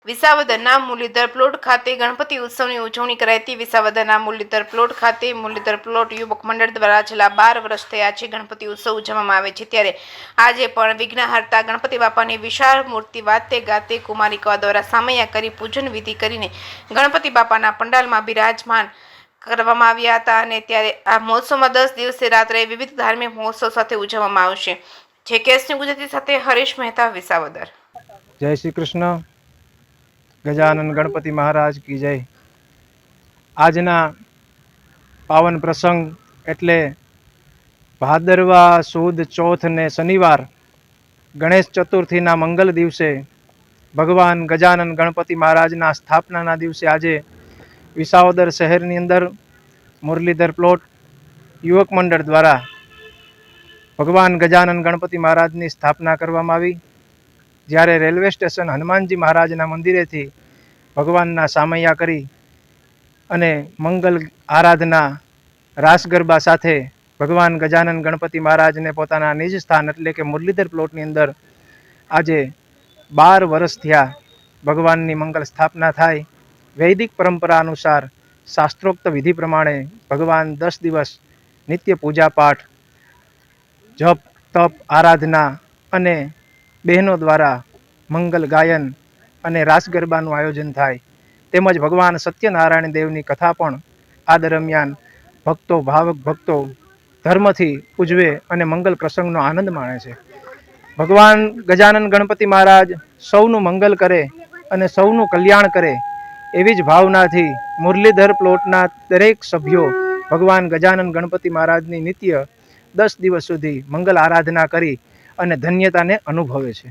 વિસાવદરના Muralidhar plot ખાતે ગણપતિ ઉત્સવની ઉજવણી કરાઈ હતી। વિસાવદરના મુરલીધર પ્લોટ ખાતે મુરલીધર પ્લોટ યુવક મંડળ દ્વારા છેલ્લા 12 વર્ષ થયા છે ગણપતિ ઉત્સવ ઉજવવામાં આવે છે। ત્યારે આજે પણ વિઘ્નહર્તા ગણપતિ બાપાની વિશાળ મૂર્તિ વાતે ગાતે કુમારિકાઓ દ્વારા સામૈયા કરી પૂજન વિધિ કરીને ગણપતિ બાપાના પંડાલમાં બિરાજમાન કરવામાં આવ્યા હતા। અને ત્યારે આ મહોત્સવમાં 10 દિવસે રાત્રે વિવિધ ધાર્મિક મહોત્સવ સાથે ઉજવવામાં આવશે। જે કેસની ગુજરાતી સાથે હરીશ મહેતા, વિસાવદર। जय श्री कृष्ण। गजानन गणपति महाराज की जय। आजना पावन प्रसंग एटले भादरवा सुद चौथ ने शनिवार गणेश चतुर्थी ना मंगल दिवसे भगवान गजानन गणपति महाराज ना स्थापना ना दिवसे आज विसावदर शहर नी अंदर मुरलीधर प्लॉट युवक मंडल द्वारा भगवान गजानन गणपति महाराज की स्थापना करवामां आवी। જ્યારે રેલવે સ્ટેશન હનુમાનજી મહારાજના મંદિરેથી ભગવાનના સામૈયા કરી અને મંગલ આરાધના રાસ ગરબા સાથે ભગવાન ગજાનન ગણપતિ મહારાજને પોતાના નિજ સ્થાન એટલે કે મુરલીધર પ્લોટની અંદર આજે 12 વર્ષ થયા ભગવાનની મંગલ સ્થાપના થાય। વૈદિક પરંપરા અનુસાર શાસ્ત્રોક્ત વિધિ પ્રમાણે ભગવાન 10 દિવસ નિત્ય પૂજા પાઠ જપ તપ આરાધના અને बहनों द्वारा मंगल गायन अने रास गरबानु आयोजन थाय। तेमज भगवान सत्यनारायण देवनी कथा पण आ दरमियान भक्तों भावक भक्तों धर्मथी उजवे अने मंगल प्रसंगनो आनंद माणे छे। भगवान गजानन गणपति महाराज सौनु मंगल करे अने सौनु कल्याण करे एवी ज भावनाथी मुरलीधर प्लॉटना दरेक सभ्यो भगवान गजानन गणपति महाराजनी नित्य 10 दिवस सुधी मंगल आराधना करी અને ધન્યતાને અનુભવે છે।